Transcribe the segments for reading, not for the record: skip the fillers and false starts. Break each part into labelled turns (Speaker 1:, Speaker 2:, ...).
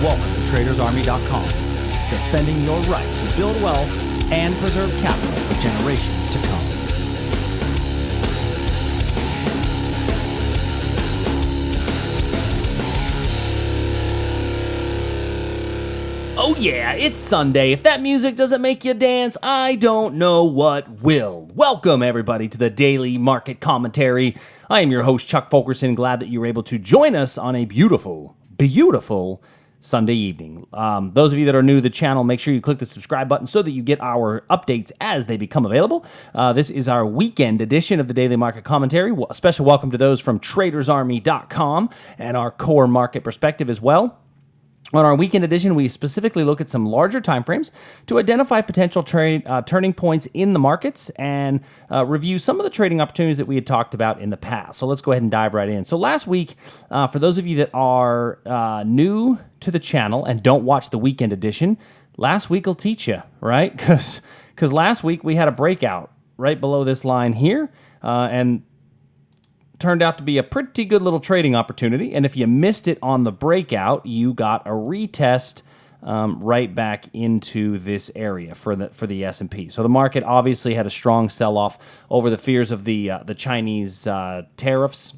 Speaker 1: Welcome to TradersArmy.com, defending your right to build wealth and preserve capital for generations to come. Oh yeah, it's Sunday. If that music doesn't make you dance, I don't know what will. Welcome everybody to the Daily Market Commentary. I am your host, Chuck Fulkerson. Glad that you were able to join us on a beautiful Sunday evening. Those of you that are new to the channel, make sure you click the subscribe button so that you get our updates as they become available. This is our weekend edition of the Daily Market Commentary. A special welcome to those from TradersArmy.com and our core market perspective as well. On our weekend edition, we specifically look at some larger timeframes to identify potential turning points in the markets and review some of the trading opportunities that we had talked about in the past. So let's go ahead and dive right in. So last week, for those of you that are new to the channel and don't watch the weekend edition, last week will teach you, right? Because last week we had a breakout right below this line here, and turned out to be a pretty good little trading opportunity. And if you missed it on the breakout, you got a retest right back into this area for the S&P. So the market obviously had a strong sell-off over the fears of the Chinese tariffs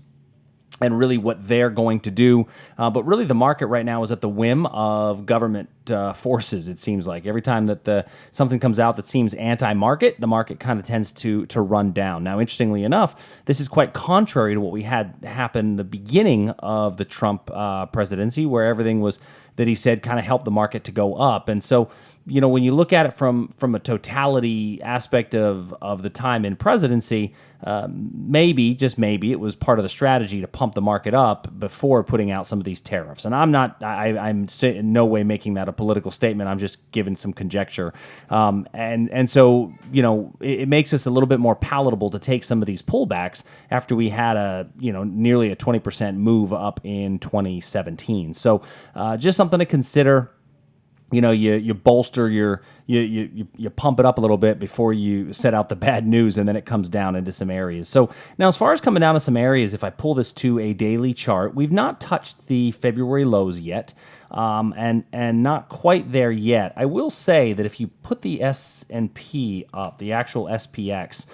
Speaker 1: and really what they're going to do. But really the market right now is at the whim of government forces, it seems like. Every time that something comes out that seems anti-market, the market kind of tends to run down. Now, interestingly enough, this is quite contrary to what we had happen the beginning of the Trump presidency, where everything was that he said kind of helped the market to go up. And so, you know, when you look at it from a totality aspect of the time in presidency, maybe, just maybe, it was part of the strategy to pump the market up before putting out some of these tariffs. And I'm in no way making that a political statement. I'm just giving some conjecture. And so, you know, it makes us a little bit more palatable to take some of these pullbacks after we had nearly a 20% move up in 2017. So just something to consider. You know, you bolster you pump it up a little bit before you set out the bad news, and then it comes down into some areas. So now, as far as coming down to some areas, if I pull this to a daily chart, we've not touched the February lows yet, and not quite there yet. I will say that if you put the S&P up, the actual SPX,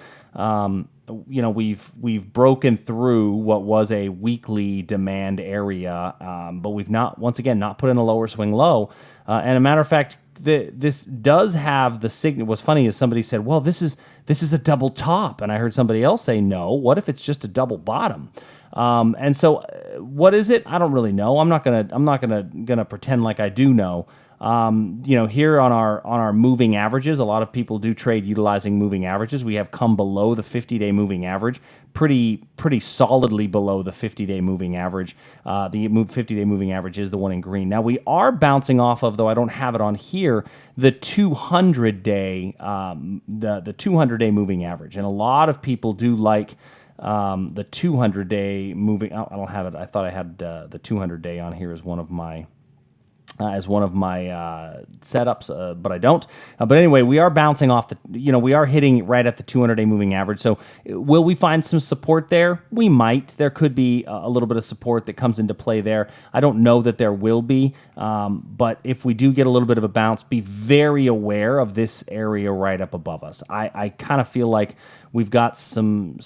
Speaker 1: you know, we've broken through what was a weekly demand area, but we've not put in a lower swing low. And a matter of fact, this does have the signal. What's funny is somebody said, "Well, this is a double top," and I heard somebody else say, "No, what if it's just a double bottom?" And so, what is it? I don't really know. I'm not gonna pretend like I do know. You know, here on our moving averages, a lot of people do trade utilizing moving averages. We have come below the 50-day moving average, pretty solidly below the 50-day moving average. The 50-day moving average is the one in green. Now we are bouncing off of, though I don't have it on here, the 200-day the 200-day moving average, and a lot of people do like the 200-day moving. Oh, I don't have it. I thought I had the 200-day on here as one of my setups, but I don't. But anyway, we are bouncing off we are hitting right at the 200-day moving average. So will we find some support there? We might. There could be a little bit of support that comes into play there. I don't know that there will be, but if we do get a little bit of a bounce, be very aware of this area right up above us. I kind of feel like we've got some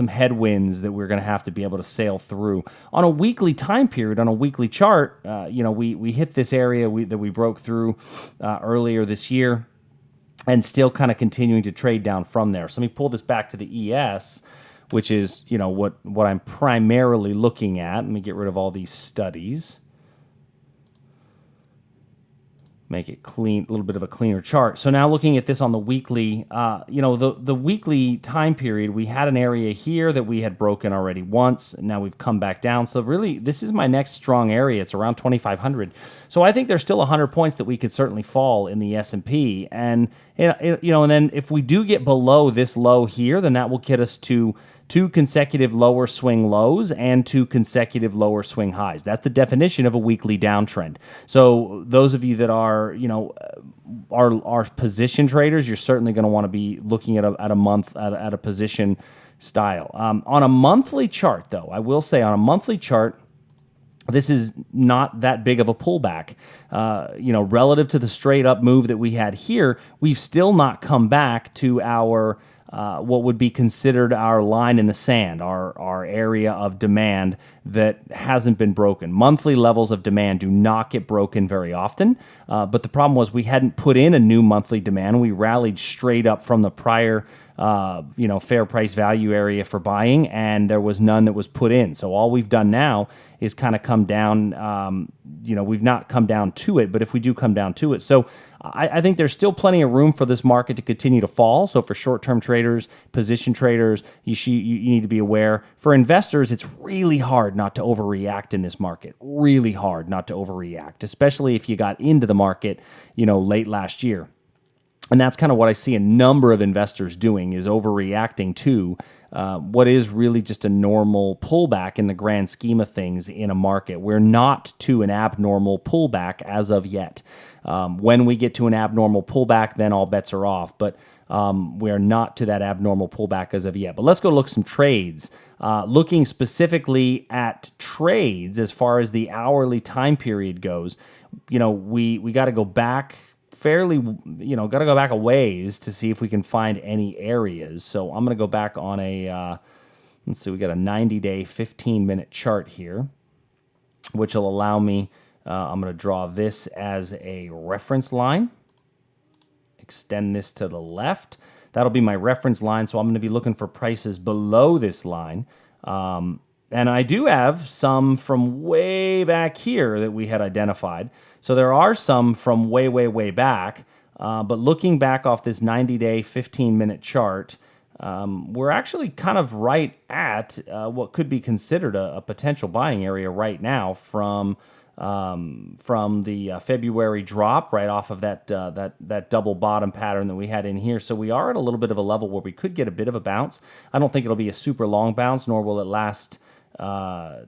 Speaker 1: headwinds that we're going to have to be able to sail through. On a weekly time period, on a weekly chart, we hit this area that we broke through earlier this year, and still kind of continuing to trade down from there. So let me pull this back to the ES, which is what I'm primarily looking at. Let me get rid of all these studies. Make it clean, a little bit of a cleaner chart. So now looking at this on the weekly, the weekly time period, we had an area here that we had broken already once, and now we've come back down. So really, this is my next strong area. It's around 2,500. So I think there's still 100 points that we could certainly fall in the S&P. And and then if we do get below this low here, then that will get us to 2 consecutive lower swing lows and 2 consecutive lower swing highs. That's the definition of a weekly downtrend. So those of you that are, are position traders, you're certainly going to want to be looking at a position style. On a monthly chart, though, I will say on a monthly chart, this is not that big of a pullback. Relative to the straight up move that we had here, we've still not come back to our what would be considered our line in the sand, our area of demand that hasn't been broken. Monthly levels of demand do not get broken very often, but the problem was we hadn't put in a new monthly demand. We rallied straight up from the prior fair price value area for buying, and there was none that was put in. So all we've done now is kind of come down, we've not come down to it, but if we do come down to it. So I think there's still plenty of room for this market to continue to fall. So for short-term traders, position traders, you need to be aware. For investors, it's really hard not to overreact in this market. Really hard not to overreact, especially if you got into the market, late last year. And that's kind of what I see a number of investors doing, is overreacting to what is really just a normal pullback in the grand scheme of things in a market. We're not to an abnormal pullback as of yet. When we get to an abnormal pullback, then all bets are off. But we're not to that abnormal pullback as of yet. But let's go look some trades. Looking specifically at trades as far as the hourly time period goes, we got to go back got to go back a ways to see if we can find any areas. So I'm going to go back on let's see, we got a 90-day, 15-minute chart here, which will allow me, I'm going to draw this as a reference line, extend this to the left. That'll be my reference line, so I'm going to be looking for prices below this line. And I do have some from way back here that we had identified. So there are some from way, way, way back. But looking back off this 90-day, 15-minute chart, we're actually kind of right at what could be considered a potential buying area right now from the February drop right off of that double bottom pattern that we had in here. So we are at a little bit of a level where we could get a bit of a bounce. I don't think it'll be a super long bounce, nor will it last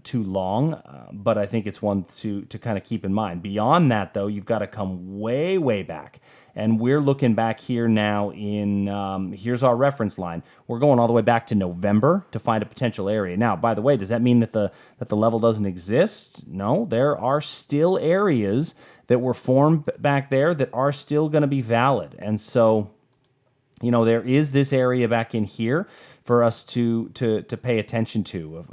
Speaker 1: too long, but I think it's one to kind of keep in mind. Beyond that, though, you've got to come way, way back. And we're looking back here now here's our reference line. We're going all the way back to November to find a potential area. Now, by the way, does that mean that the level doesn't exist? No, there are still areas that were formed back there that are still going to be valid. And so, there is this area back in here for us to pay attention to.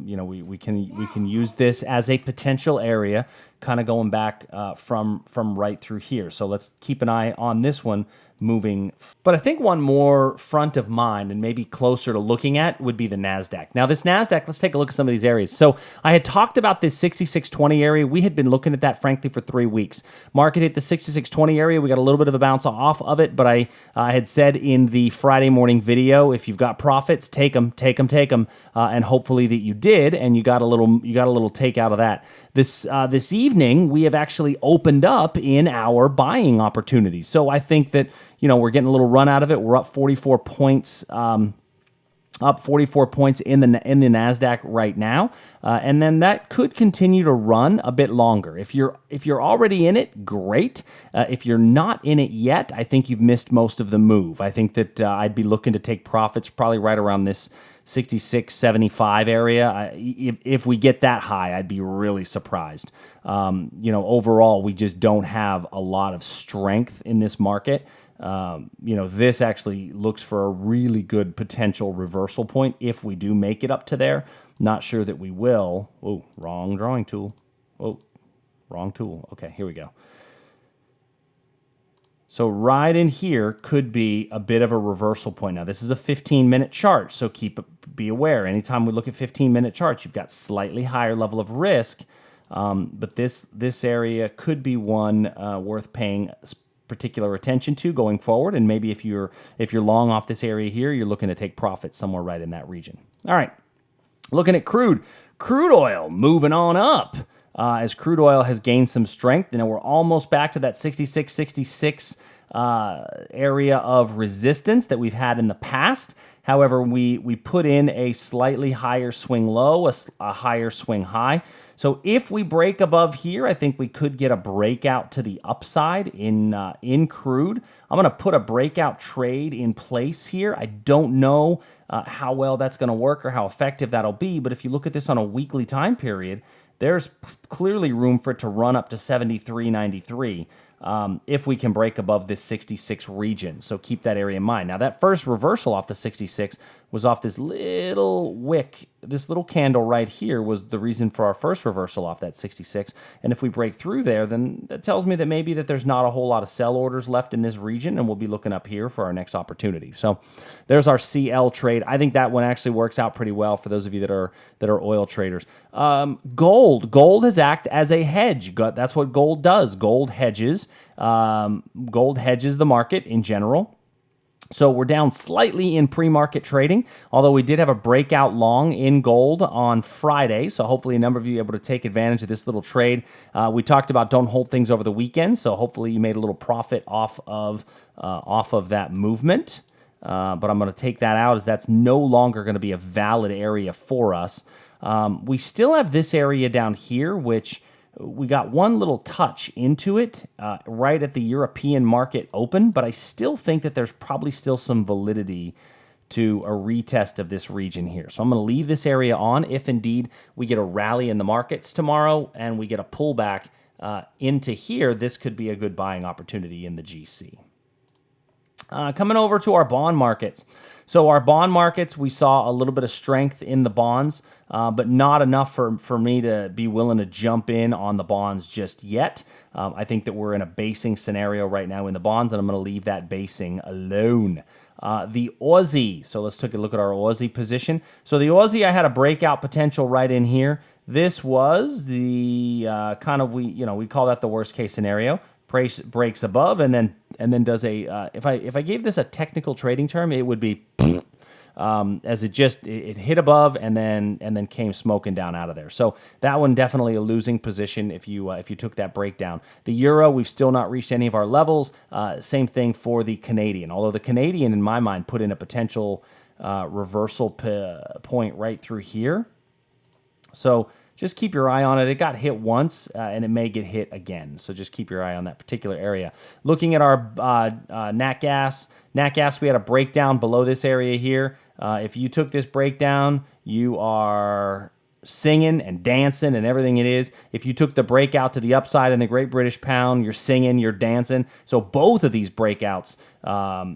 Speaker 1: We can use this as a potential area, kind of going back from right through here. So let's keep an eye on this one moving. But I think one more front of mind and maybe closer to looking at would be the NASDAQ. Now this NASDAQ, let's take a look at some of these areas. So I had talked about this 6620 area. We had been looking at that, frankly, for 3 weeks. Market hit the 6620 area. We got a little bit of a bounce off of it, but I had said in the Friday morning video, if you've got profits, take them, and hopefully that you did, and you got a little take out of that. This evening, we have actually opened up in our buying opportunities. So I think that, we're getting a little run out of it. We're up 44 points, in the NASDAQ right now. And then that could continue to run a bit longer. If you're already in it, great. If you're not in it yet, I think you've missed most of the move. I think that I'd be looking to take profits probably right around this 66.75 area. If we get that high, I'd be really surprised. Overall, we just don't have a lot of strength in this market. This actually looks for a really good potential reversal point if we do make it up to there. Not sure that we will. Oh, wrong drawing tool. Oh, wrong tool. Okay, here we go. So right in here could be a bit of a reversal point. Now, this is a 15-minute chart, so be aware. Anytime we look at 15-minute charts, you've got slightly higher level of risk, but this area could be one worth paying particular attention to going forward. And maybe if you're long off this area here, you're looking to take profit somewhere right in that region. All right, looking at crude oil moving on up. As crude oil has gained some strength, we're almost back to that 66 area of resistance that we've had in the past. However, we put in a slightly higher swing low, a higher swing high. So if we break above here, I think we could get a breakout to the upside in crude. I'm going to put a breakout trade in place here. I don't know how well that's going to work or how effective that'll be, but if you look at this on a weekly time period, there's clearly room for it to run up to 73.93 if we can break above this 66 region. So keep that area in mind. Now, that first reversal off the 66 was off this little wick. This little candle right here was the reason for our first reversal off that 66. And if we break through there, then that tells me that maybe that there's not a whole lot of sell orders left in this region, and we'll be looking up here for our next opportunity. So there's our CL trade. I think that one actually works out pretty well for those of you that are oil traders. Gold has acted as a hedge. That's what gold does. Gold hedges. Gold hedges the market in general. So we're down slightly in pre-market trading, although we did have a breakout long in gold on Friday. So hopefully a number of you are able to take advantage of this little trade. We talked about don't hold things over the weekend, so hopefully you made a little profit off of that movement. But I'm going to take that out as that's no longer going to be a valid area for us. We still have this area down here, which we got one little touch into it right at the European market open, but I still think that there's probably still some validity to a retest of this region here. So I'm going to leave this area on if indeed we get a rally in the markets tomorrow and we get a pullback into here. This could be a good buying opportunity in the GC. Coming over to our bond markets. So our bond markets, we saw a little bit of strength in the bonds, but not enough for me to be willing to jump in on the bonds just yet. I think that we're in a basing scenario right now in the bonds, and I'm going to leave that basing alone. The Aussie. So let's take a look at our Aussie position. So the Aussie, I had a breakout potential right in here. This was the we call that the worst case scenario. Breaks above and then does a if I gave this a technical trading term, it would be as it hit above and then came smoking down out of there. So that one definitely a losing position if you took that breakdown. The euro, we've still not reached any of our levels. Same thing for the Canadian, although the Canadian in my mind put in a potential reversal point right through here. So just keep your eye on it. It got hit once, and it may get hit again. So just keep your eye on that particular area. Looking at our nat gas, we had a breakdown below this area here. If you took this breakdown, you are singing and dancing and everything it is. If you took the breakout to the upside in the Great British Pound, you're singing, you're dancing. So both of these breakouts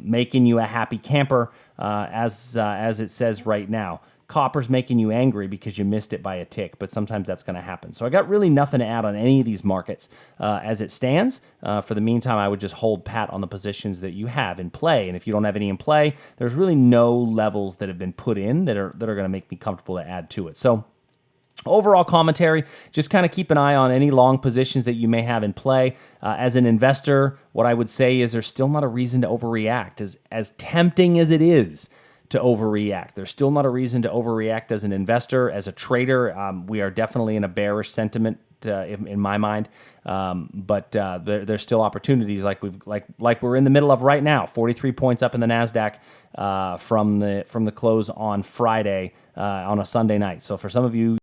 Speaker 1: making you a happy camper, as it says right now. Copper's making you angry because you missed it by a tick, but sometimes that's going to happen. So I got really nothing to add on any of these markets as it stands. For the meantime, I would just hold pat on the positions that you have in play. And if you don't have any in play, there's really no levels that have been put in that are going to make me comfortable to add to it. So overall commentary, just kind of keep an eye on any long positions that you may have in play. As an investor, what I would say is there's still not a reason to overreact. As tempting as it is to overreact, there's still not a reason to overreact as an investor. As a trader, we are definitely in a bearish sentiment in my mind, but there's still opportunities like we're in the middle of right now. 43 points up in the Nasdaq from the close on Friday on a Sunday night. So for some of you,